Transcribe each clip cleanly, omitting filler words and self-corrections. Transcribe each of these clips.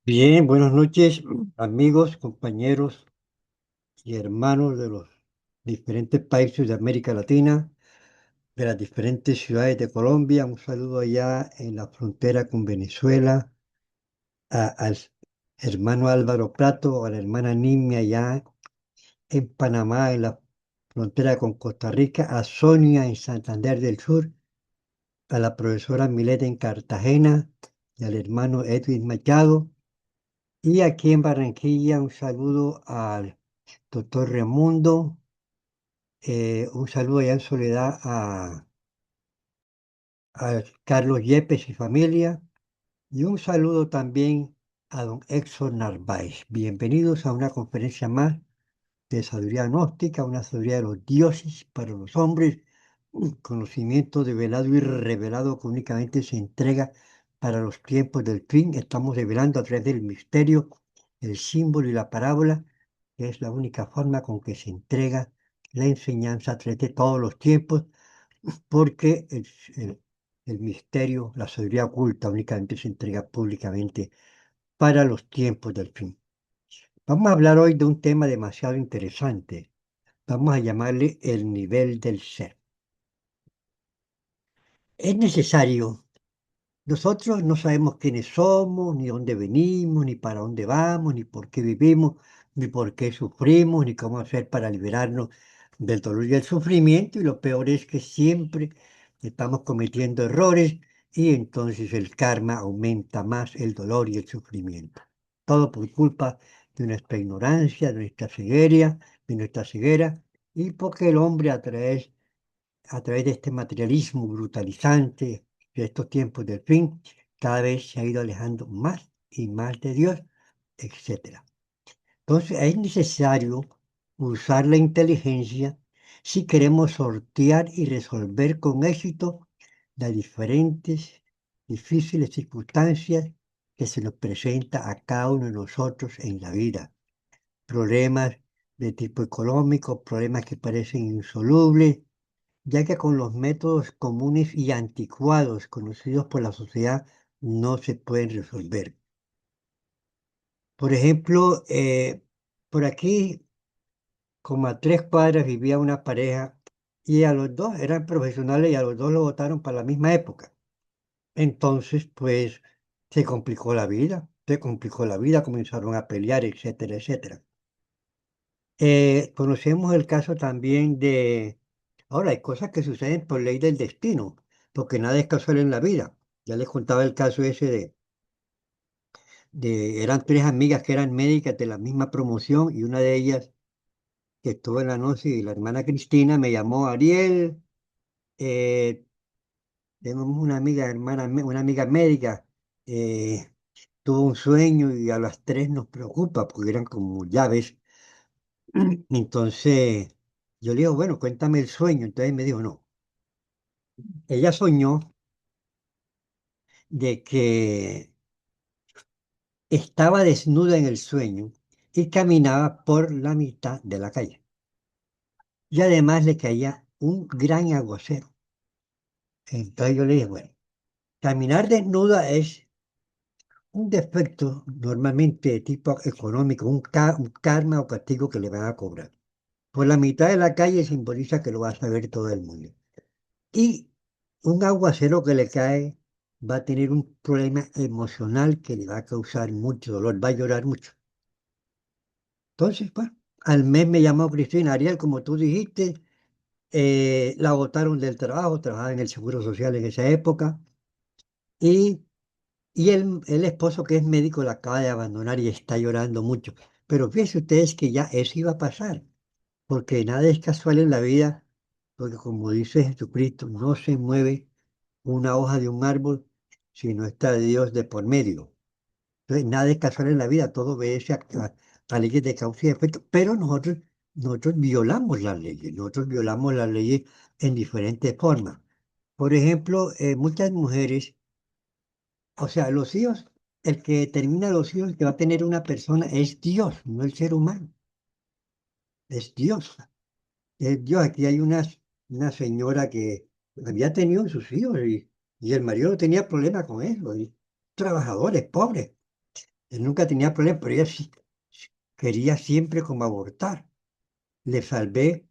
Bien, buenas noches, amigos, compañeros y hermanos de los diferentes países de América Latina, de las diferentes ciudades de Colombia. Un saludo allá en la frontera con Venezuela, al hermano Álvaro Prato, a la hermana Nimia allá en Panamá, en la frontera con Costa Rica, a Sonia en Santander del Sur, a la profesora Mileta en Cartagena y al hermano Edwin Machado. Y aquí en Barranquilla, un saludo al doctor Raimundo, un saludo allá en Soledad a Carlos Yepes y familia, y un saludo también a don Exxon Narváez. Bienvenidos a una conferencia más de sabiduría gnóstica, una sabiduría de los dioses para los hombres, un conocimiento develado y revelado que únicamente se entrega para los tiempos del fin. Estamos revelando a través del misterio, el símbolo y la parábola, que es la única forma con que se entrega la enseñanza a través de todos los tiempos, porque el- el misterio, la sabiduría oculta, únicamente se entrega públicamente para los tiempos del fin. Vamos a hablar hoy de un tema demasiado interesante. Vamos a llamarle el nivel del ser. Es necesario. Nosotros no sabemos quiénes somos, ni dónde venimos, ni para dónde vamos, ni por qué vivimos, ni por qué sufrimos, ni cómo hacer para liberarnos del dolor y del sufrimiento. Y lo peor es que siempre estamos cometiendo errores y entonces el karma aumenta más el dolor y el sufrimiento. Todo por culpa de nuestra ignorancia, de nuestra ceguera, y porque el hombre a través de este materialismo brutalizante de estos tiempos del fin, cada vez se ha ido alejando más y más de Dios, etcétera. Entonces es necesario usar la inteligencia si queremos sortear y resolver con éxito las diferentes difíciles circunstancias que se nos presenta a cada uno de nosotros en la vida. Problemas de tipo económico, problemas que parecen insolubles, ya que con los métodos comunes y anticuados conocidos por la sociedad no se pueden resolver. Por ejemplo, por aquí, como a 3 cuadras, vivía una pareja y a los dos eran profesionales y a los dos lo votaron para la misma época. Entonces, pues, se complicó la vida, comenzaron a pelear, etcétera, etcétera. Conocemos el caso también de. Ahora, hay cosas que suceden por ley del destino, porque nada es casual en la vida. Ya les contaba el caso ese eran 3 amigas que eran médicas de la misma promoción y una de ellas que estuvo en la noche y la hermana Cristina me llamó: Ariel, eh, tenemos una amiga, una amiga médica, eh, tuvo un sueño y a las 3 nos preocupa porque eran como llaves. Entonces, yo le digo, bueno, cuéntame el sueño. Entonces me dijo, no, ella soñó de que estaba desnuda en el sueño y caminaba por la mitad de la calle. Y además le caía un gran aguacero. Entonces yo le dije, bueno, caminar desnuda es un defecto normalmente de tipo económico, un karma o castigo que le van a cobrar. Por la mitad de la calle simboliza que lo va a saber todo el mundo. Y un aguacero que le cae va a tener un problema emocional que le va a causar mucho dolor, va a llorar mucho. Entonces, bueno, al mes me llamó Cristina: Ariel, como tú dijiste, la botaron del trabajo, trabajaba en el Seguro Social en esa época, y, y el esposo, que es médico, la acaba de abandonar y está llorando mucho. Pero fíjense ustedes que ya eso iba a pasar, porque nada es casual en la vida, porque como dice Jesucristo, no se mueve una hoja de un árbol si no está Dios de por medio. Entonces, nada es casual en la vida, todo obedece a leyes de causa y efecto, pero nosotros violamos las leyes en diferentes formas. Por ejemplo, muchas mujeres, o sea, los hijos, el que determina los hijos que va a tener una persona es Dios, no el ser humano, es Dios. Es Dios. Aquí hay una señora que había tenido sus hijos y el marido no tenía problema con eso, y trabajadores, pobres. Él nunca tenía problemas, pero ella sí quería siempre como abortar. Le salvé,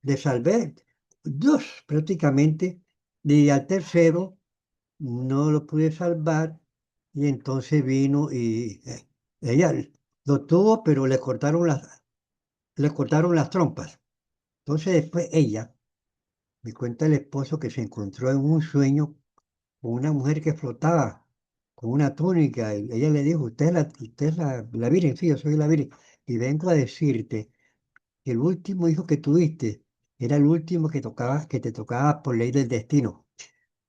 le salvé dos prácticamente, y al tercero no lo pude salvar, y entonces vino y ella lo tuvo, pero le cortaron las trompas. Entonces después ella me cuenta el esposo que se encontró en un sueño con una mujer que flotaba con una túnica, y ella le dijo, usted es la Virgen, sí, yo soy la Virgen, y vengo a decirte que el último hijo que tuviste era el último que te tocaba por ley del destino,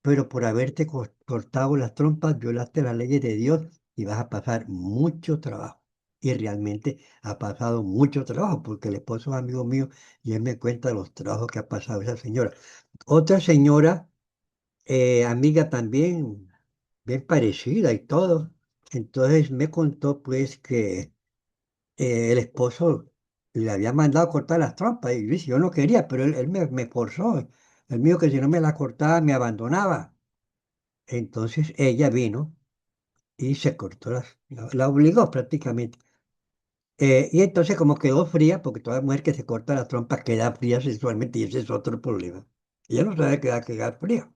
pero por haberte cortado las trompas, violaste las leyes de Dios y vas a pasar mucho trabajo. Y realmente ha pasado mucho trabajo, porque el esposo es amigo mío y él me cuenta los trabajos que ha pasado esa señora. Otra señora, amiga también, bien parecida y todo. Entonces me contó pues que el esposo le había mandado cortar las trompas y dice, yo no quería, pero él me forzó. Él me dijo que si no me las cortaba me abandonaba. Entonces ella vino y se cortó la obligó prácticamente. Y entonces como quedó fría, porque toda mujer que se corta las trompas queda fría sexualmente y ese es otro problema. Ella no sabe que va a quedar fría.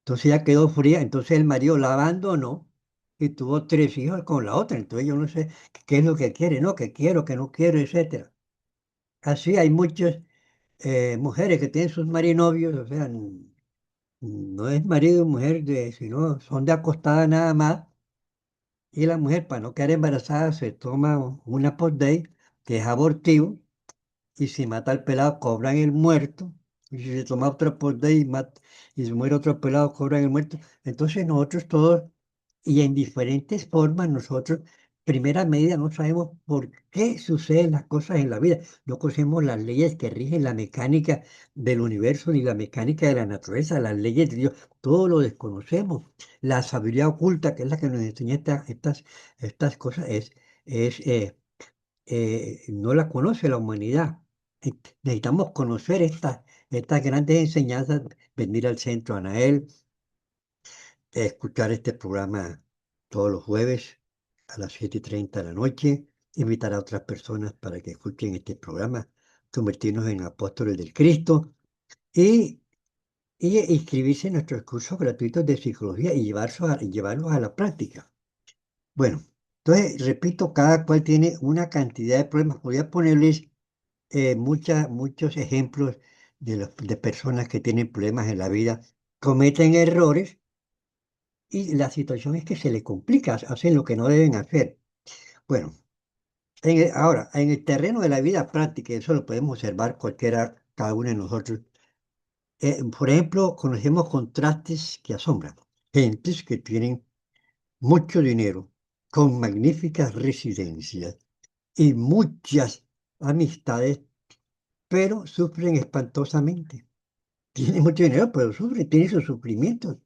Entonces ella quedó fría, entonces el marido la abandonó y tuvo tres hijos con la otra. Entonces yo no sé qué es lo que quiere, no, que quiero, que no quiero, etcétera. Así hay muchas mujeres que tienen sus marinovios, o sea, no es marido y mujer, sino son de acostada nada más. Y la mujer, para no quedar embarazada, se toma una post-day que es abortivo, y si mata al pelado, cobran el muerto. Y si se toma otra post-day y se muere otro pelado, cobran el muerto. Entonces nosotros todos, y en diferentes formas, nosotros, primera medida, no sabemos por qué suceden las cosas en la vida. No conocemos las leyes que rigen la mecánica del universo ni la mecánica de la naturaleza, las leyes de Dios. Todo lo desconocemos. La sabiduría oculta, que es la que nos enseña estas cosas, no la conoce la humanidad. Necesitamos conocer estas grandes enseñanzas, venir al centro Anael, escuchar este programa todos los jueves a las 7:30 de la noche, invitar a otras personas para que escuchen este programa, convertirnos en apóstoles del Cristo y, y inscribirse en nuestros cursos gratuitos de psicología y llevarlos a la práctica. Bueno, entonces, repito, cada cual tiene una cantidad de problemas. Voy a ponerles muchos ejemplos de personas que tienen problemas en la vida, cometen errores y la situación es que se les complica, hacen lo que no deben hacer. Bueno, ahora, en el terreno de la vida práctica, eso lo podemos observar cualquiera, cada uno de nosotros. Por ejemplo, conocemos contrastes que asombran. Gentes que tienen mucho dinero, con magníficas residencias y muchas amistades, pero sufren espantosamente. Tiene mucho dinero, pero sufre, tiene sus sufrimientos.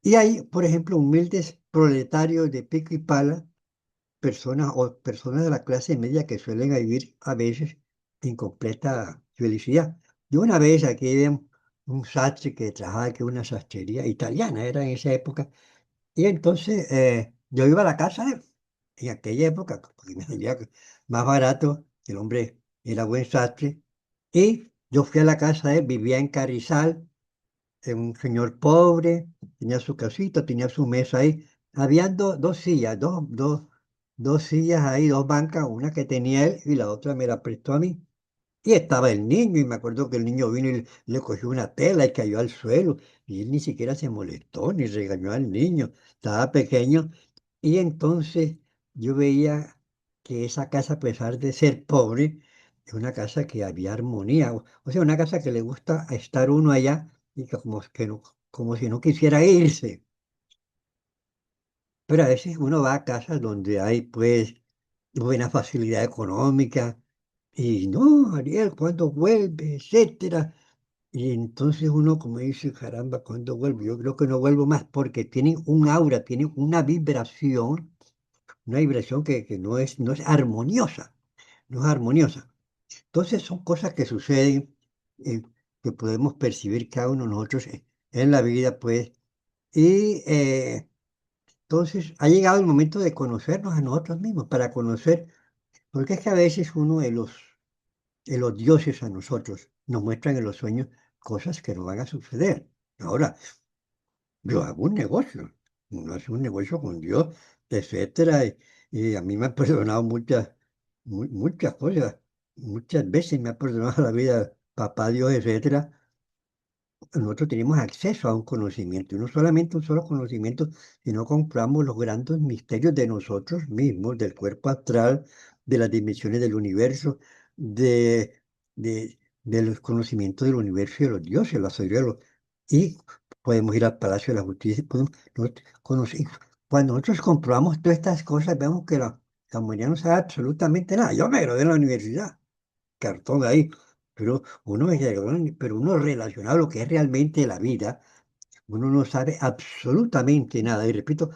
Y hay, por ejemplo, humildes proletarios de pico y pala, personas de la clase media que suelen vivir a veces en completa felicidad. Yo una vez aquí había un sastre que trabajaba aquí en una sastrería italiana, era en esa época, y entonces yo iba a la casa de él, en aquella época, porque me salía más barato, el hombre era buen sastre, y yo fui a la casa de él, vivía en Carrizal, un señor pobre, tenía su casita, tenía su mesa ahí. Habían dos sillas, dos sillas ahí, dos bancas, una que tenía él y la otra me la prestó a mí. Y estaba el niño, y me acuerdo que el niño vino y le cogió una tela y cayó al suelo, y él ni siquiera se molestó ni regañó al niño, estaba pequeño. Y entonces yo veía que esa casa, a pesar de ser pobre, es una casa que había armonía, o sea, una casa que le gusta estar uno allá y que no, como si no quisiera irse. Pero a veces uno va a casas donde hay pues buena facilidad económica y no, Ariel, ¿cuándo vuelve? Etcétera. Y entonces uno como dice, caramba, ¿cuándo vuelvo? Yo creo que no vuelvo más porque tienen un aura, tienen una vibración que no es armoniosa, no es armoniosa. Entonces son cosas que suceden, que podemos percibir cada uno de nosotros en la vida, pues, y Entonces, ha llegado el momento de conocernos a nosotros mismos, para conocer, porque es que a veces uno de los dioses a nosotros nos muestran en los sueños cosas que no van a suceder. Ahora, yo hago un negocio, uno hace un negocio con Dios, etcétera, y a mí me ha perdonado muchas cosas, muchas veces me ha perdonado la vida, papá Dios, etcétera. Nosotros tenemos acceso a un conocimiento, y no solamente un solo conocimiento, sino compramos los grandes misterios de nosotros mismos, del cuerpo astral, de las dimensiones del universo, de, de los conocimientos del universo y de los dioses, la sabiduría y podemos ir al Palacio de la Justicia. Cuando nosotros comprobamos todas estas cosas, vemos que la humanidad no sabe absolutamente nada. Yo me gradué en la universidad, cartón ahí, pero uno relacionado a lo que es realmente la vida, uno no sabe absolutamente nada. Y repito,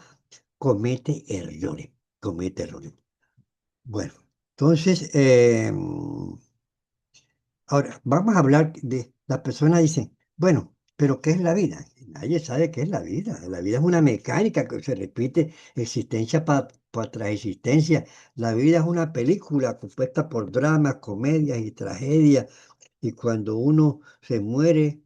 comete errores, comete errores. Bueno, entonces, ahora vamos a hablar de, las personas dicen, bueno, pero ¿qué es la vida? Nadie sabe qué es la vida. La vida es una mecánica que se repite existencia tras existencia. La vida es una película compuesta por dramas, comedias y tragedias. Y cuando uno se muere,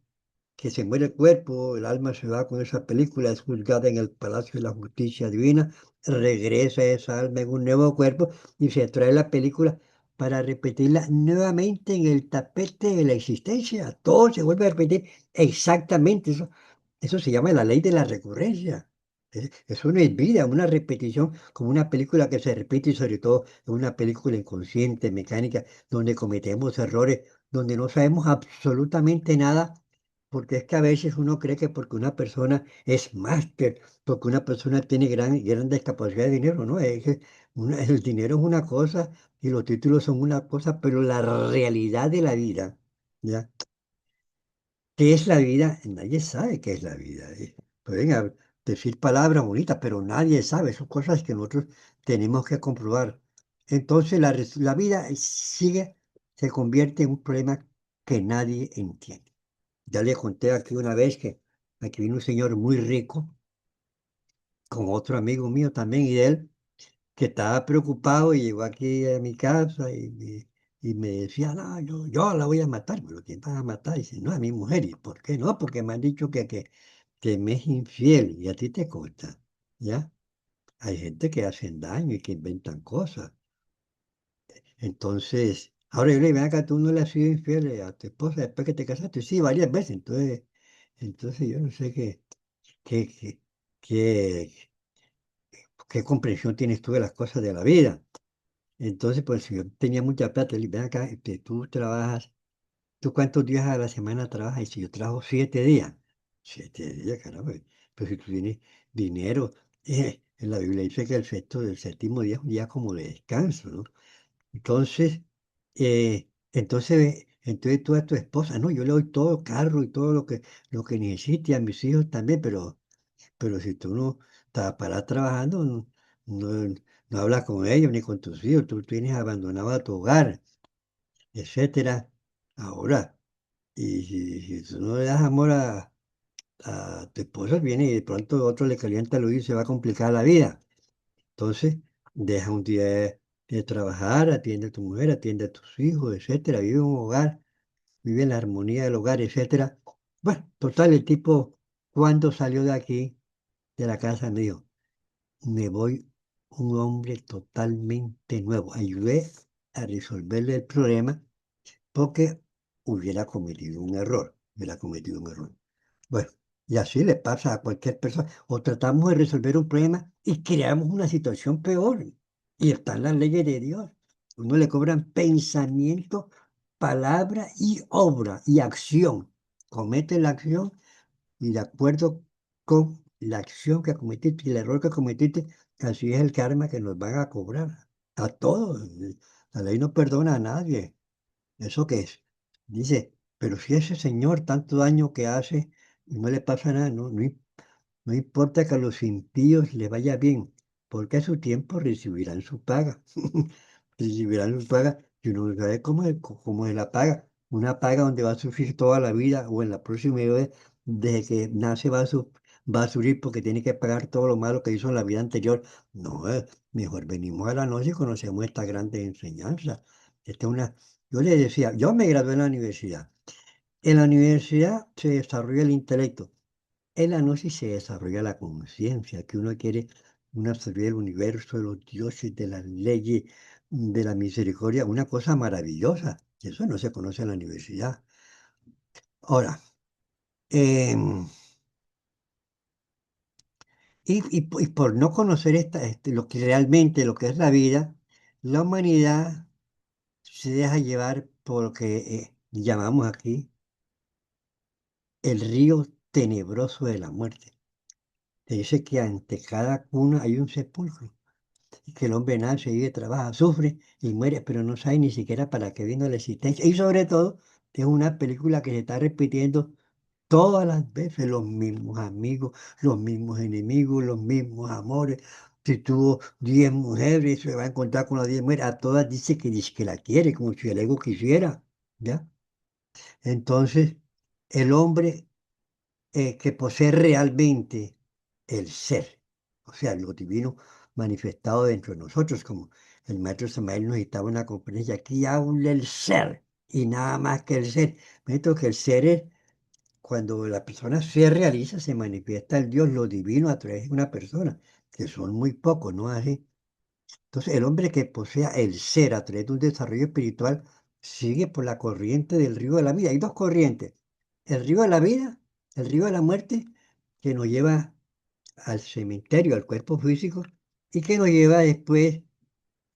que se muere el cuerpo, el alma se va con esa película, es juzgada en el Palacio de la Justicia Divina, regresa esa alma en un nuevo cuerpo y se trae la película para repetirla nuevamente en el tapete de la existencia. Todo se vuelve a repetir exactamente. Eso se llama la ley de la recurrencia. Eso no es vida, una repetición como una película que se repite y sobre todo una película inconsciente, mecánica, donde cometemos errores, donde no sabemos absolutamente nada, porque es que a veces uno cree que porque una persona es máster, porque una persona tiene grandes capacidades de dinero, ¿no? Es que el dinero es una cosa y los títulos son una cosa, pero la realidad de la vida, ¿ya? ¿Qué es la vida? Nadie sabe qué es la vida. Pueden decir palabras bonitas, pero nadie sabe. Son cosas que nosotros tenemos que comprobar. Entonces la vida se convierte en un problema que nadie entiende. Ya le conté aquí una vez que aquí vino un señor muy rico con otro amigo mío también y él que estaba preocupado y llegó aquí a mi casa y me decía, no, yo la voy a matar, pero ¿quién va a matar? Y dice, no, a mi mujer. ¿Y por qué no? Porque me han dicho que me es infiel y a ti te consta, ¿ya? Hay gente que hacen daño y que inventan cosas. Entonces, ahora yo le digo, "Ven acá, tú no le has sido infiel a tu esposa después que te casaste. Sí, varias veces. Entonces yo no sé qué, qué, qué, qué comprensión tienes tú de las cosas de la vida. Entonces, pues si yo tenía mucha plata, le dije, ven acá, tú trabajas, ¿tú cuántos días a la semana trabajas? Y si yo trabajo 7 días, 7 días, caramba, pero si tú tienes dinero, en la Biblia dice que el sexto del séptimo día es un día como de descanso, ¿no? Entonces, entonces tú a tu esposa, no, yo le doy todo, carro y todo lo que necesite, a mis hijos también, pero si tú no estás para trabajando, no, no hablas con ellos ni con tus hijos, tú tienes abandonado a tu hogar, etcétera. Ahora, y si tú no le das amor a tu esposa, viene y de pronto otro le calienta el oído y se va a complicar la vida. Entonces, deja un día de trabajar, atiende a tu mujer, atiende a tus hijos, etcétera. Vive en un hogar, vive en la armonía del hogar, etcétera. Bueno, total, el tipo, cuando salió de aquí, de la casa, me dijo, me voy un hombre totalmente nuevo. Ayudé a resolverle el problema porque hubiera cometido un error. Bueno, y así le pasa a cualquier persona. O tratamos de resolver un problema y creamos una situación peor. Y están las leyes de Dios. Uno le cobran pensamiento, palabra y obra y acción. Comete la acción y de acuerdo con la acción que cometiste y el error que cometiste, así es el karma que nos van a cobrar. A todos. La ley no perdona a nadie. ¿Eso qué es? Dice, pero si ese señor tanto daño que hace y no le pasa nada, no importa que a los impíos le vaya bien, porque a su tiempo recibirán su paga. Recibirán su paga y uno no sabe cómo es la paga. Una paga donde va a sufrir toda la vida o en la próxima vida, desde que nace va a sufrir porque tiene que pagar todo lo malo que hizo en la vida anterior. No, mejor venimos a la noche y conocemos esta grande enseñanza. Esta es una, yo le decía, yo me gradué en la universidad. En la universidad se desarrolla el intelecto. En la noche se desarrolla la conciencia, que uno quiere una sabiduría del universo, de los dioses, de las leyes, de la misericordia, una cosa maravillosa. Y eso no se conoce en la universidad. Ahora, em, y por no conocer lo que realmente lo que es la vida, la humanidad se deja llevar por lo que llamamos aquí el río tenebroso de la muerte. Se dice que ante cada cuna hay un sepulcro. Y que el hombre nace, vive, trabaja, sufre y muere, pero no sabe ni siquiera para qué vino la existencia. Y sobre todo, es una película que se está repitiendo todas las veces, los mismos amigos, los mismos enemigos, los mismos amores. Si tuvo 10 mujeres, se va a encontrar con las 10 mujeres. A todas dice que la quiere, como si el ego quisiera. ¿Ya? Entonces, el hombre que posee realmente el ser, o sea, lo divino manifestado dentro de nosotros, como el maestro Samael nos dictaba en una conferencia, aquí habla el ser y nada más que el ser. Mientras que el ser es cuando la persona se realiza, se manifiesta el Dios, lo divino a través de una persona, que son muy pocos, ¿no? Así. Entonces, el hombre que posea el ser a través de un desarrollo espiritual sigue por la corriente del río de la vida. Hay dos corrientes, el río de la vida, el río de la muerte, que nos lleva al cementerio, al cuerpo físico, y que nos lleva después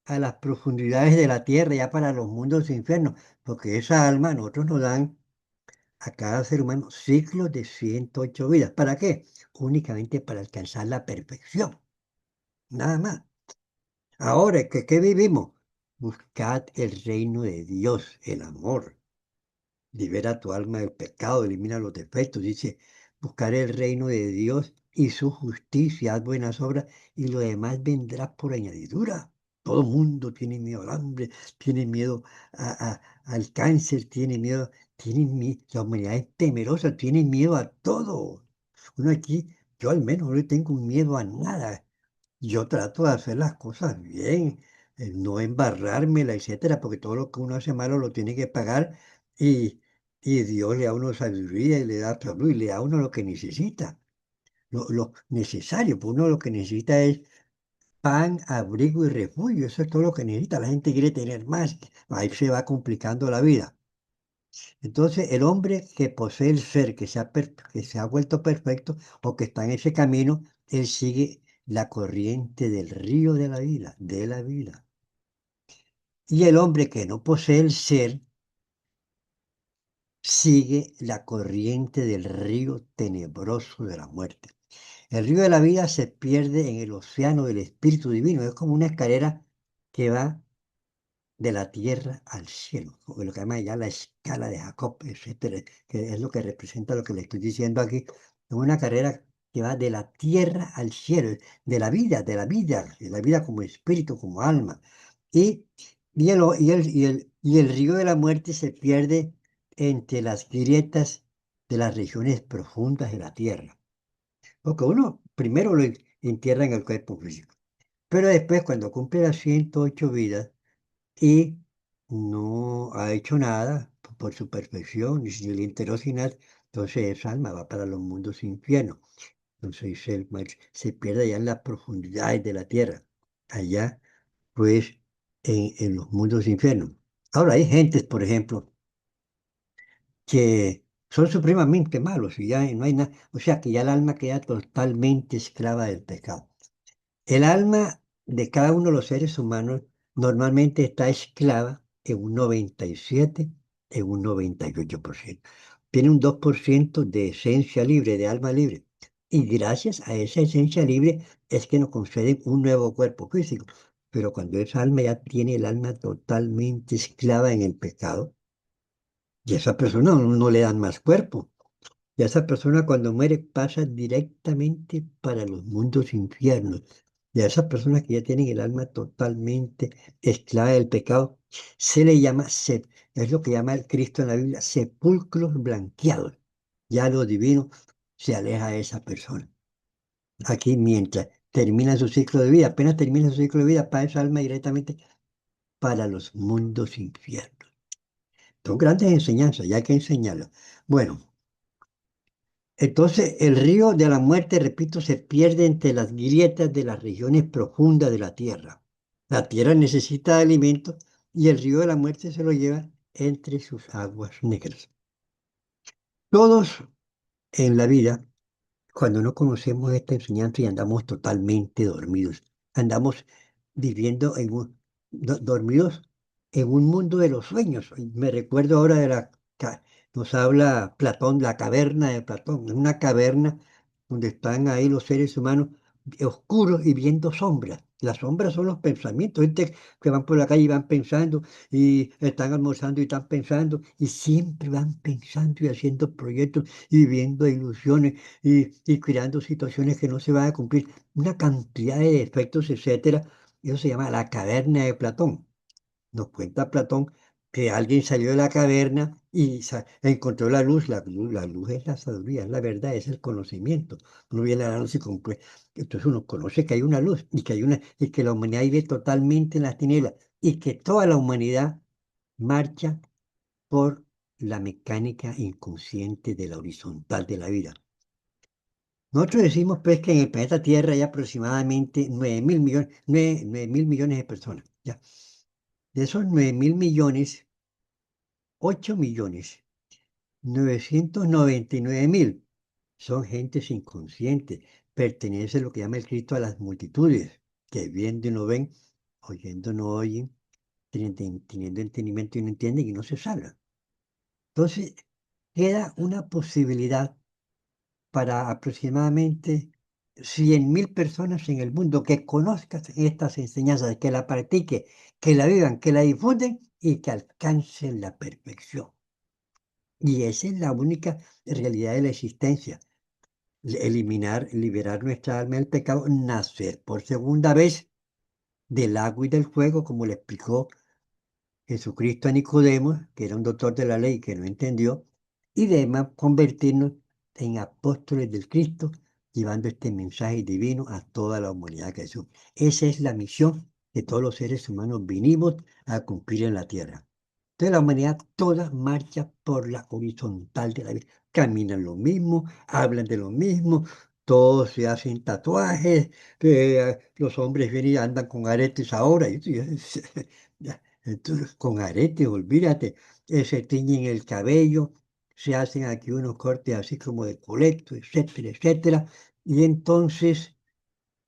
a las profundidades de la tierra, ya para los mundos infiernos, porque esa alma a nosotros nos dan a cada ser humano ciclos de 108 vidas. ¿Para qué? Únicamente para alcanzar la perfección, nada más. Ahora, ¿qué vivimos? Buscad el reino de Dios, el amor. Libera tu alma del pecado, elimina los defectos. Dice, buscar el reino de Dios y su justicia, haz buenas obras y lo demás vendrá por añadidura. Todo mundo tiene miedo al hambre, tiene miedo al cáncer, la humanidad es temerosa, tiene miedo a todo. Uno aquí, yo al menos no le tengo un miedo a nada. Yo trato de hacer las cosas bien, no embarrármela, etcétera, porque todo lo que uno hace malo lo tiene que pagar y, y Dios le da a uno sabiduría y le da salud y le da a uno lo que necesita, lo necesario, pues uno lo que necesita es pan, abrigo y refugio, eso es todo lo que necesita. La gente quiere tener más, ahí se va complicando la vida. Entonces, el hombre que posee el ser, que se ha vuelto perfecto o que está en ese camino, él sigue la corriente del río de la vida, de la vida. Y el hombre que no posee el ser, sigue la corriente del río tenebroso de la muerte. El río de la vida se pierde en el océano del Espíritu Divino. Es como una escalera que va de la tierra al cielo, o lo que llama ya la escala de Jacob, etcétera, que es lo que representa lo que le estoy diciendo aquí. Es una carrera que va de la tierra al cielo, de la vida como espíritu, como alma. Y, y el río de la muerte se pierde entre las grietas de las regiones profundas de la tierra. Porque uno primero lo entierra en el cuerpo físico, pero después cuando cumple las 108 vidas, y no ha hecho nada por su perfección, ni si le interesó sin nada, entonces esa alma va para los mundos infiernos. Entonces se pierde allá en las profundidades de la tierra, allá pues en los mundos infiernos. Ahora hay gentes, por ejemplo, que son supremamente malos y ya no hay nada, o sea que ya el alma queda totalmente esclava del pecado. El alma de cada uno de los seres humanos normalmente está esclava en un 97, en un 98%. Tiene un 2% de esencia libre, de alma libre. Y gracias a esa esencia libre es que nos conceden un nuevo cuerpo físico. Pero cuando esa alma ya tiene el alma totalmente esclava en el pecado, y a esa persona no le dan más cuerpo. Y a esa persona cuando muere pasa directamente para los mundos infiernos. Y a esas personas que ya tienen el alma totalmente esclava del pecado, se le llama, es lo que llama el Cristo en la Biblia, sepulcros blanqueados. Ya lo divino se aleja de esa persona. aquí mientras termina su ciclo de vida, apenas termina su ciclo de vida, para esa alma directamente para los mundos infiernos. Son grandes enseñanzas, ya hay que enseñarlas. Bueno, entonces el río de la muerte, repito, se pierde entre las grietas de las regiones profundas de la tierra. La tierra necesita de alimento y el río de la muerte se lo lleva entre sus aguas negras. Todos en la vida, cuando no conocemos esta enseñanza y andamos totalmente dormidos, andamos viviendo dormidos en un mundo de los sueños. Y me recuerdo ahora nos habla Platón, la caverna de Platón, una caverna donde están ahí los seres humanos oscuros y viendo sombras. Las sombras son los pensamientos, gente que van por la calle y van pensando y están almorzando y están pensando y siempre van pensando y haciendo proyectos y viviendo ilusiones y creando situaciones que no se van a cumplir, una cantidad de defectos, etcétera. Eso se llama la caverna de Platón. Nos cuenta Platón que alguien salió de la caverna y encontró la luz. La luz es la sabiduría, es la verdad, es el conocimiento. Uno viene a la luz y entonces uno conoce que hay una luz y que y que la humanidad vive totalmente en las tinieblas y que toda la humanidad marcha por la mecánica inconsciente de la horizontal de la vida. Nosotros decimos pues que en el planeta Tierra hay aproximadamente 9.000 millones, 9.000 millones de personas. ¿Ya? De esos 9.000 millones, 8.999.000 son gentes inconscientes, pertenece a lo que llama el Cristo a las multitudes, que viendo y no ven, oyendo no oyen, teniendo entendimiento y no entienden y no se salvan. Entonces, queda una posibilidad para aproximadamente 100.000 personas en el mundo que conozcan estas enseñanzas, que la practiquen, que la vivan, que la difunden y que alcancen la perfección. Y esa es la única realidad de la existencia. Eliminar, liberar nuestra alma del pecado, nacer por segunda vez del agua y del fuego, como le explicó Jesucristo a Nicodemo, que era un doctor de la ley que no entendió, y además convertirnos en apóstoles del Cristo, llevando este mensaje divino a toda la humanidad que Jesús. Esa es la misión que todos los seres humanos vinimos a cumplir en la tierra. Entonces la humanidad toda marcha por la horizontal de la vida. Caminan lo mismo, hablan de lo mismo, todos se hacen tatuajes, los hombres vienen y andan con aretes ahora. Entonces, con aretes, olvídate, se tiñen el cabello, se hacen aquí unos cortes así como de colecto, etcétera, etcétera. Y entonces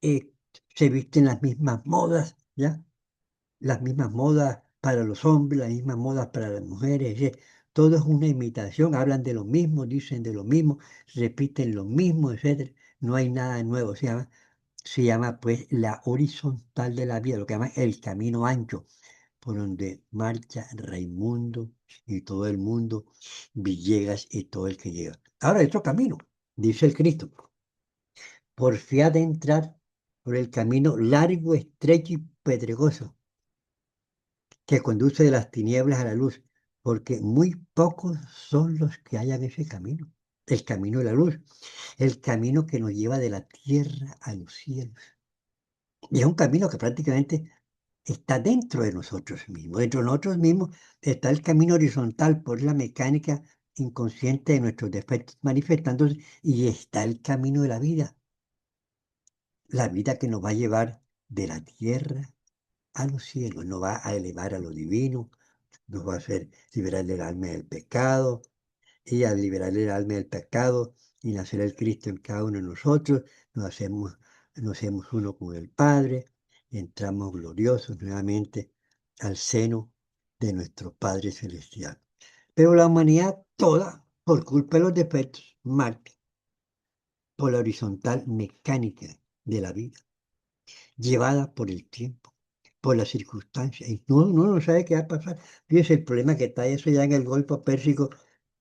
eh, se visten las mismas modas, ¿ya? Las mismas modas para los hombres, las mismas modas para las mujeres. Todo es una imitación, hablan de lo mismo, dicen de lo mismo, repiten lo mismo, etcétera. No hay nada nuevo, se llama pues la horizontal de la vida, lo que llaman el camino ancho por donde marcha Raimundo y todo el mundo, Villegas y todo el que llega. Ahora, hay otro camino, dice el Cristo, porfiad de entrar por el camino largo, estrecho y pedregoso, que conduce de las tinieblas a la luz, porque muy pocos son los que hallan ese camino, el camino de la luz, el camino que nos lleva de la tierra a los cielos. Y es un camino que prácticamente está dentro de nosotros mismos. Dentro de nosotros mismos está el camino horizontal por la mecánica inconsciente de nuestros defectos manifestándose y está el camino de la vida que nos va a llevar de la tierra a los cielos, nos va a elevar a lo divino, nos va a hacer liberar del alma del pecado y al liberar el alma del pecado y nacer el Cristo en cada uno de nosotros, nos hacemos uno con el Padre y entramos gloriosos nuevamente al seno de nuestro Padre Celestial. Pero la humanidad toda, por culpa de los defectos, marcha por la horizontal mecánica de la vida, llevada por el tiempo, por las circunstancias. Y no sabe qué va a pasar. Fíjese el problema que está eso ya en el Golfo Pérsico,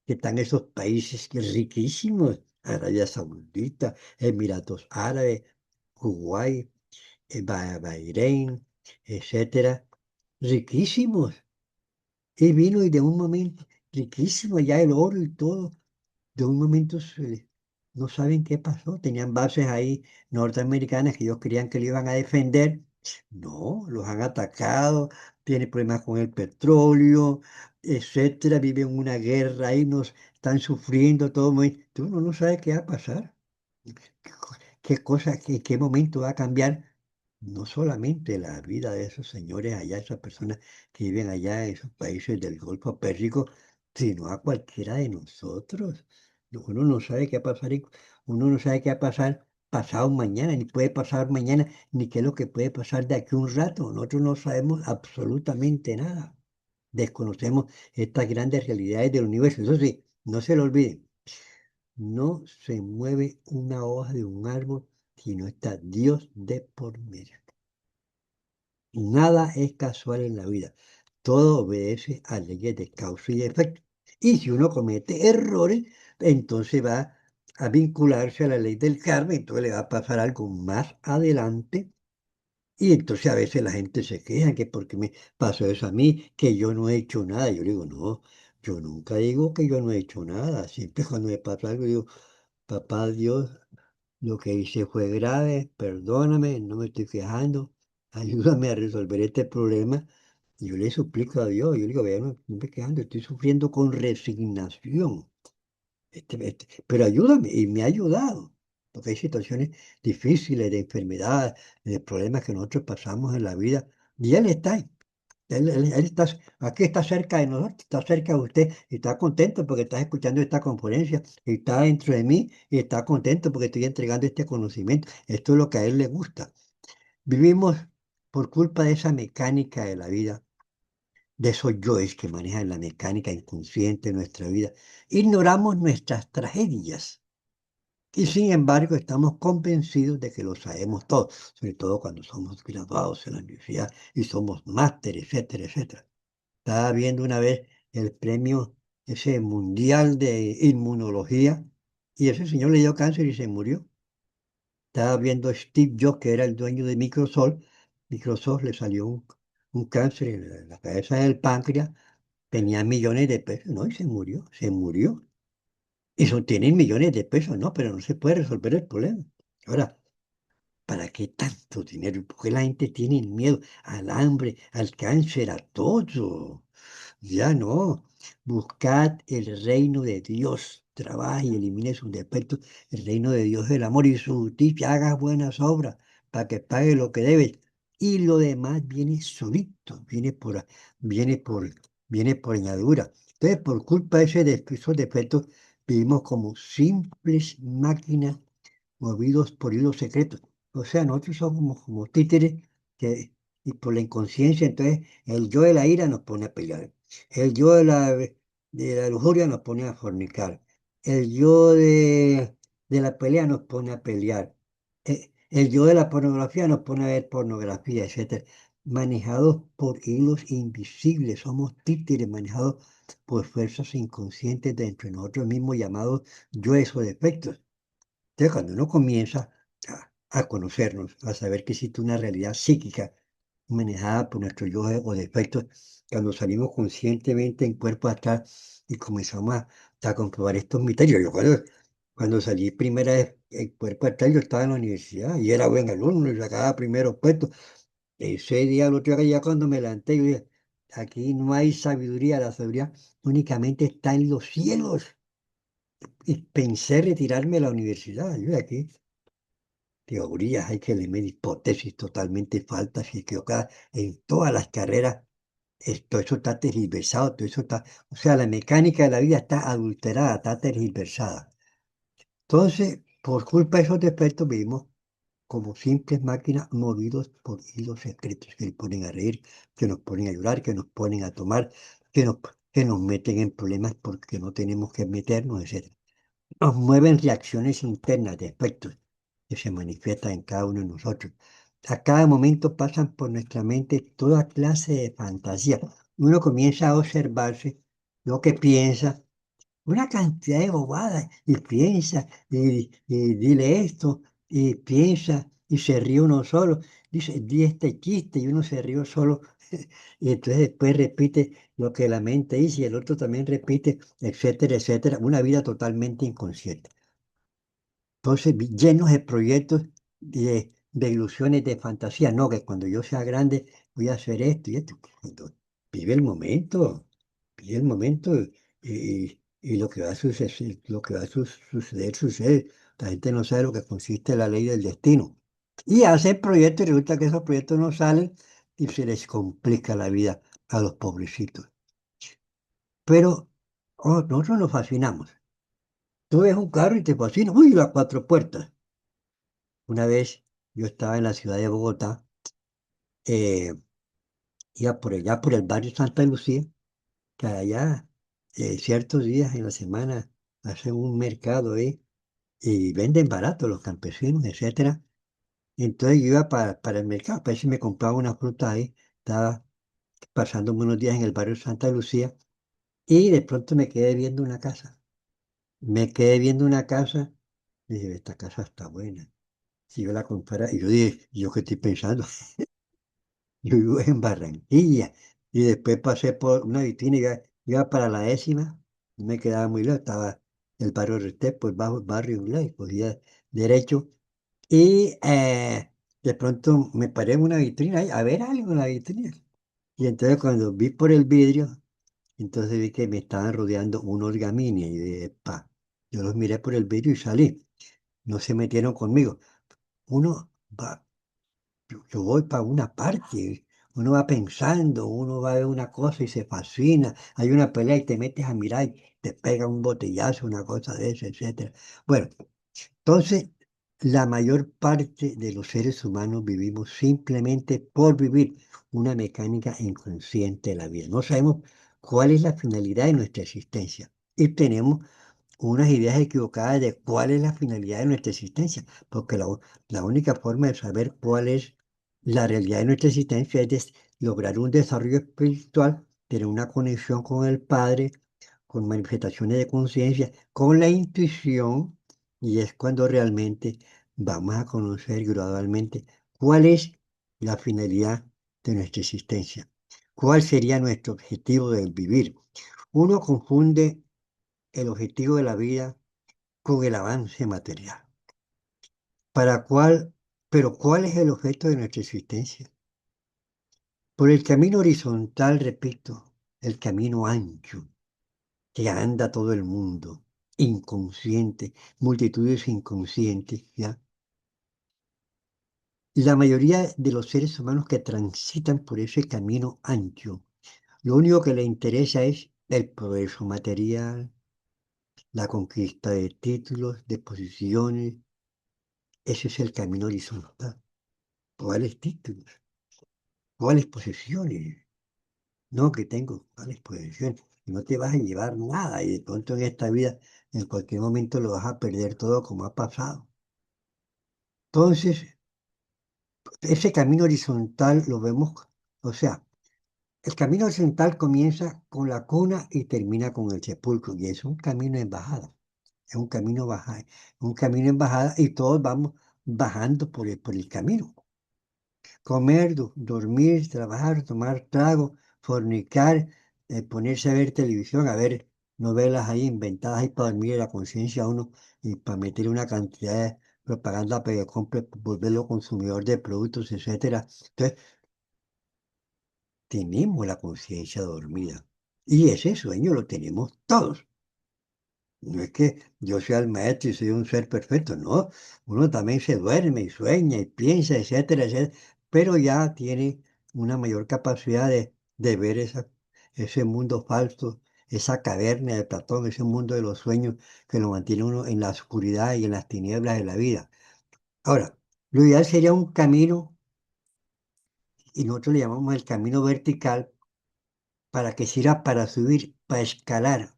que están esos países riquísimos, Arabia Saudita, Emiratos Árabes, Kuwait, Bahrein, etcétera, riquísimos. Y vino y de un momento, riquísimo ya el oro y todo, de un momento no saben qué pasó. Tenían bases ahí norteamericanas que ellos creían que lo iban a defender. No, los han atacado, tienen problemas con el petróleo, etcétera. Viven una guerra ahí, nos están sufriendo todo. Tú no sabes qué va a pasar. ¿Qué cosa, qué momento va a cambiar? No solamente la vida de esos señores allá, esas personas que viven allá en esos países del Golfo Pérsico, sino a cualquiera de nosotros. Uno no sabe qué va a pasar, uno no sabe qué va a pasar pasado mañana, ni puede pasar mañana, ni qué es lo que puede pasar de aquí a un rato. Nosotros no sabemos absolutamente nada. Desconocemos estas grandes realidades del universo. Eso sí, no se lo olviden. No se mueve una hoja de un árbol si no está Dios de por medio. Nada es casual en la vida. Todo obedece a leyes de causa y efecto. Y si uno comete errores, entonces va a vincularse a la ley del karma, entonces le va a pasar algo más adelante. Y entonces a veces la gente se queja que porque me pasó eso a mí, que yo no he hecho nada. Yo digo, no, yo nunca digo que yo no he hecho nada. Siempre cuando me pasa algo, digo, papá Dios, lo que hice fue grave, perdóname, no me estoy quejando, ayúdame a resolver este problema. Y yo le suplico a Dios, yo le digo, vea, no me quejando, estoy sufriendo con resignación, pero ayúdame, y me ha ayudado, porque hay situaciones difíciles de enfermedad, de problemas que nosotros pasamos en la vida, y Él está ahí. Él está, aquí está cerca de nosotros, está cerca de usted, y está contento porque está escuchando esta conferencia, y está dentro de mí y está contento porque estoy entregando este conocimiento. Esto es lo que a él le gusta. Vivimos por culpa de esa mecánica de la vida, de esos yoes que manejan la mecánica inconsciente de nuestra vida. Ignoramos nuestras tragedias y sin embargo estamos convencidos de que lo sabemos todo, sobre todo cuando somos graduados en la universidad y somos máster, etcétera, etcétera. Estaba viendo una vez el premio ese mundial de inmunología y ese señor le dio cáncer y se murió. Estaba viendo a Steve Jobs, que era el dueño de Microsoft. Microsoft le salió un cáncer en la cabeza del páncreas, tenía millones de pesos, ¿no? Y se murió, se murió. Eso tienen millones de pesos, ¿no? Pero no se puede resolver el problema. Ahora, ¿para qué tanto dinero? Porque la gente tiene miedo al hambre, al cáncer, a todo. Ya no. Buscad el reino de Dios. Trabaja y elimine sus defectos. El reino de Dios es el amor y su justicia. Hagas buenas obras para que pague lo que debes. Y lo demás viene solito, viene por, viene por añadidura. Entonces, por culpa de esos defectos, vivimos como simples máquinas movidos por hilos secretos. O sea, nosotros somos como títeres que, y por la inconsciencia, entonces el yo de la ira nos pone a pelear. El yo de la lujuria nos pone a fornicar. El yo de la pelea nos pone a pelear. El yo de la pornografía nos pone a ver pornografía, etcétera. Manejados por hilos invisibles, somos títeres manejados por fuerzas inconscientes dentro de nosotros mismos llamados yoes o defectos. Entonces, cuando uno comienza a conocernos, a saber que existe una realidad psíquica manejada por nuestros yo o defectos, cuando salimos conscientemente en cuerpo astral y comenzamos a comprobar estos misterios. Yo cuando salí primera vez en cuerpo astral, yo estaba en la universidad y era buen alumno y sacaba primeros puestos. Ese día, el otro día, ya cuando me levanté, yo dije, aquí no hay sabiduría, la sabiduría únicamente está en los cielos. Y pensé retirarme de la universidad. Yo de aquí teorías, hay que eliminar hipótesis totalmente falsas y equivocadas en todas las carreras. Esto, eso está tergiversado, todo eso está, o sea, la mecánica de la vida está adulterada, está tergiversada. Entonces, por culpa de esos defectos, vivimos como simples máquinas movidos por hilos secretos que nos ponen a reír, que nos ponen a llorar, que nos ponen a tomar, que nos, que nos meten en problemas porque no tenemos que meternos, etc. Nos mueven reacciones internas de aspectos que se manifiestan en cada uno de nosotros. A cada momento pasan por nuestra mente toda clase de fantasía. Uno comienza a observarse lo que piensa, una cantidad de bobadas, y piensa, y dile esto, y piensa, y se ríe uno solo. Dice, di este chiste, y uno se ríe solo. Y entonces después repite lo que la mente dice, y el otro también repite, etcétera, etcétera. Una vida totalmente inconsciente. Entonces, llenos de proyectos, de ilusiones, de fantasía. No, que cuando yo sea grande voy a hacer esto y esto. Cuando vive el momento, vive el momento y lo que va a suceder, suceder, sucede. La gente no sabe lo que consiste la ley del destino. Y hace proyectos y resulta que esos proyectos no salen y se les complica la vida a los pobrecitos. Pero nosotros nos fascinamos. Tú ves un carro y te fascina. Uy, las cuatro puertas. Una vez yo estaba en la ciudad de Bogotá, eh, iba por allá, por el barrio Santa Lucía, que allá ciertos días en la semana hacen un mercado ahí y venden barato los campesinos, etcétera. Entonces yo iba para el mercado, para ver si me compraba una fruta ahí. Estaba pasándome unos días en el barrio Santa Lucía y de pronto me quedé viendo una casa. Me quedé viendo una casa y dije, esta casa está buena. Si yo la comprara, y yo dije, ¿yo qué estoy pensando? Yo vivo en Barranquilla y después pasé por una vitrina y iba para la décima, no me quedaba muy lejos, estaba el barrio Restrepo, el bajo barrio inglés, cogía derecho y de pronto me paré en una vitrina ahí, a ver algo en la vitrina. Y entonces cuando vi por el vidrio, entonces vi que me estaban rodeando unos gamines y dije, pa, yo los miré por el vidrio y salí, no se metieron conmigo. Uno va yo voy para una parte, uno va pensando, uno va a ver una cosa y se fascina, hay una pelea y te metes a mirar y te pega un botellazo, una cosa de eso, etcétera. Bueno, entonces la mayor parte de los seres humanos vivimos simplemente por vivir una mecánica inconsciente de la vida. No sabemos cuál es la finalidad de nuestra existencia y tenemos unas ideas equivocadas de cuál es la finalidad de nuestra existencia, porque la única forma de saber cuál es la realidad de nuestra existencia es lograr un desarrollo espiritual, tener una conexión con el Padre, con manifestaciones de conciencia, con la intuición, y es cuando realmente vamos a conocer gradualmente cuál es la finalidad de nuestra existencia, cuál sería nuestro objetivo de vivir. Uno confunde el objetivo de la vida con el avance material. ¿Para cuál? Pero ¿cuál es el objeto de nuestra existencia? Por el camino horizontal, repito, el camino ancho, que anda todo el mundo, inconsciente, multitudes inconscientes, ¿ya? La mayoría de los seres humanos que transitan por ese camino ancho, lo único que les interesa es el progreso material, la conquista de títulos, de posiciones. Ese es el camino horizontal. ¿Cuáles títulos? ¿Cuáles posesiones? No, que tengo cuáles posesiones. No te vas a llevar nada y de pronto en esta vida en cualquier momento lo vas a perder todo como ha pasado. Entonces, ese camino horizontal lo vemos, o sea, el camino horizontal comienza con la cuna y termina con el sepulcro y es un camino en bajada. Es un camino bajada, un camino en bajada y todos vamos bajando por el camino. Comer, dormir, trabajar, tomar trago, fornicar, ponerse a ver televisión, a ver novelas ahí inventadas ahí para dormir la conciencia a uno y para meter una cantidad de propaganda para que compre, volverlo consumidor de productos, etcétera. Entonces, tenemos la conciencia dormida. Y ese sueño lo tenemos todos. No es que yo sea el maestro y soy un ser perfecto, no. Uno también se duerme y sueña y piensa, etcétera, etcétera, pero ya tiene una mayor capacidad de ver ese mundo falso, esa caverna de Platón, ese mundo de los sueños que lo mantiene uno en la oscuridad y en las tinieblas de la vida. Ahora, lo ideal sería un camino, y nosotros le llamamos el camino vertical, para que sirva para subir, para escalar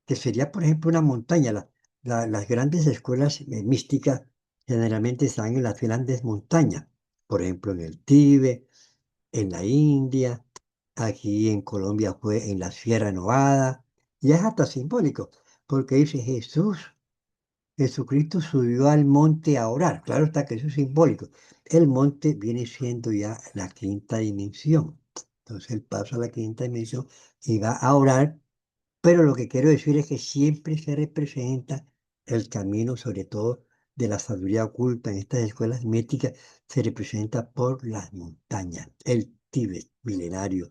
que sería, por ejemplo, una montaña. Las grandes escuelas místicas generalmente están en las grandes montañas, por ejemplo, en el Tíbet, en la India, aquí en Colombia fue en la Sierra Nevada, y es hasta simbólico, porque dice Jesucristo subió al monte a orar. Claro está que eso es simbólico. El monte viene siendo ya la quinta dimensión. Entonces él pasa a la quinta dimensión y va a orar, pero lo que quiero decir es que siempre se representa el camino, sobre todo de la sabiduría oculta en estas escuelas místicas se representa por las montañas, el Tíbet milenario,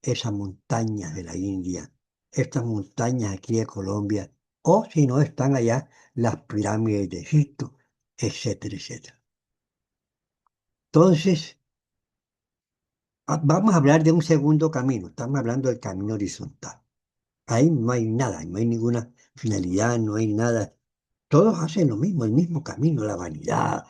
esas montañas de la India, estas montañas aquí de Colombia, o si no están allá, las pirámides de Egipto, etcétera, etcétera. Entonces, vamos a hablar de un segundo camino, estamos hablando del camino horizontal. Ahí no hay nada, no hay ninguna finalidad, no hay nada. Todos hacen lo mismo, el mismo camino, la vanidad,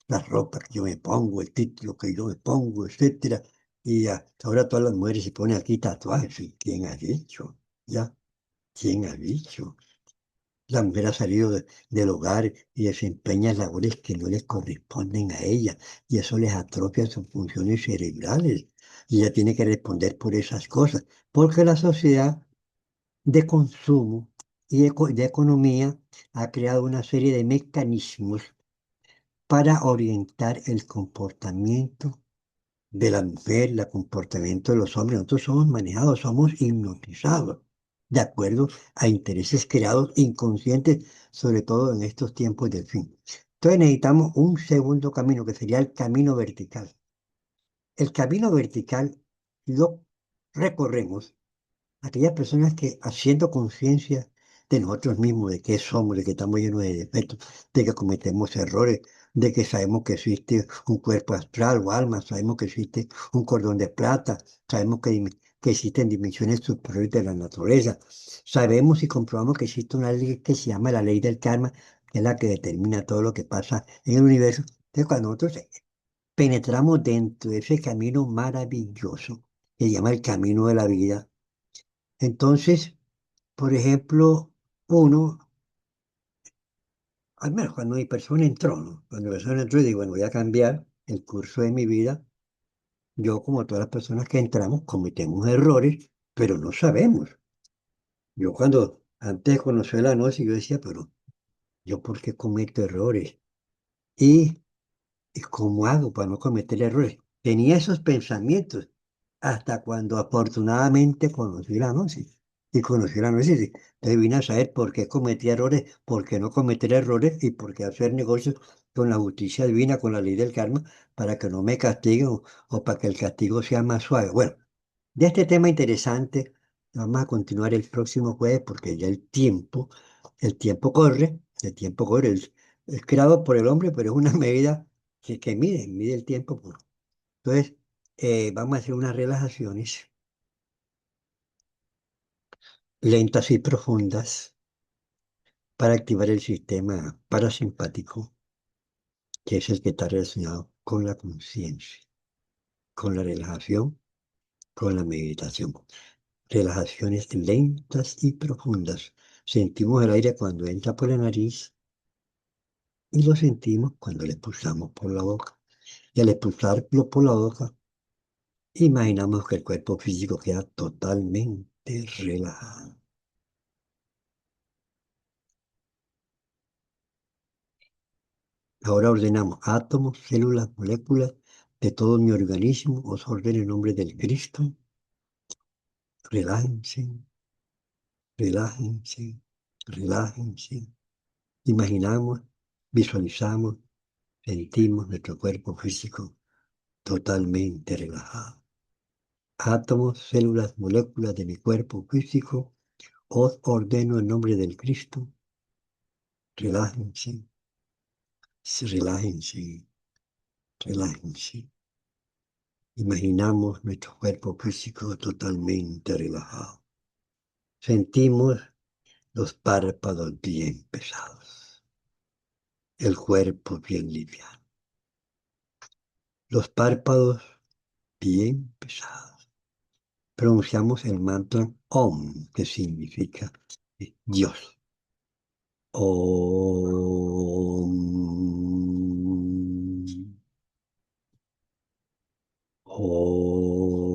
las ropas que yo me pongo, el título que yo me pongo, etcétera. Y ahora todas las mujeres se ponen aquí tatuajes. ¿Y quién ha dicho? ¿Ya? ¿Quién ha dicho? La mujer ha salido del hogar y desempeña labores que no les corresponden a ella, y eso les atrofia sus funciones cerebrales. Y ella tiene que responder por esas cosas, porque la sociedad de consumo y de economía ha creado una serie de mecanismos para orientar el comportamiento de la mujer, el comportamiento de los hombres. Nosotros somos manejados, somos hipnotizados de acuerdo a intereses creados inconscientes, sobre todo en estos tiempos del fin. Entonces necesitamos un segundo camino, que sería el camino vertical. El camino vertical lo recorremos aquellas personas que haciendo conciencia de nosotros mismos, de que somos, de que estamos llenos de defectos, de que cometemos errores, de que sabemos que existe un cuerpo astral o alma, sabemos que existe un cordón de plata, sabemos que existen dimensiones superiores de la naturaleza, sabemos y comprobamos que existe una ley que se llama la ley del karma, que es la que determina todo lo que pasa en el universo. Entonces, cuando nosotros penetramos dentro de ese camino maravilloso, que se llama el camino de la vida, entonces, por ejemplo, uno, al menos cuando mi persona entró, ¿no? Cuando mi persona entró y digo, bueno, voy a cambiar el curso de mi vida, yo como todas las personas que entramos cometemos errores, pero no sabemos. Yo cuando, antes de conocer la gnosis, yo decía, pero ¿yo por qué cometo errores? Y ¿Y cómo hago para no cometer errores? Tenía esos pensamientos hasta cuando afortunadamente conocí la gnosis. Y conocí la gnosis. Entonces vine a saber por qué cometí errores, por qué no cometer errores y por qué hacer negocios con la justicia divina, con la ley del karma, para que no me castiguen o para que el castigo sea más suave. Bueno, de este tema interesante vamos a continuar el próximo jueves porque ya el tiempo corre, es creado por el hombre, pero es una medida que mide el tiempo. Entonces, vamos a hacer unas relajaciones lentas y profundas para activar el sistema parasimpático, que es el que está relacionado con la conciencia, con la relajación, con la meditación. Relajaciones lentas y profundas. Sentimos el aire cuando entra por la nariz y lo sentimos cuando lo expulsamos por la boca. Y al expulsarlo por la boca, imaginamos que el cuerpo físico queda totalmente relajado. Ahora ordenamos átomos, células, moléculas de todo mi organismo. Os ordeno en nombre del Cristo. Relájense, relájense, relájense. Imaginamos, visualizamos, sentimos nuestro cuerpo físico totalmente relajado. Átomos, células, moléculas de mi cuerpo físico, os ordeno en nombre del Cristo. Relájense, relájense, relájense. Imaginamos nuestro cuerpo físico totalmente relajado. Sentimos los párpados bien pesados, el cuerpo bien liviano, los párpados bien pesados. Pronunciamos el mantra Om, que significa Dios. Om. Om.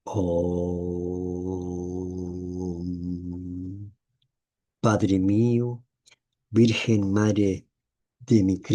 Om. Padre mío, Virgen Madre de mi Cristo.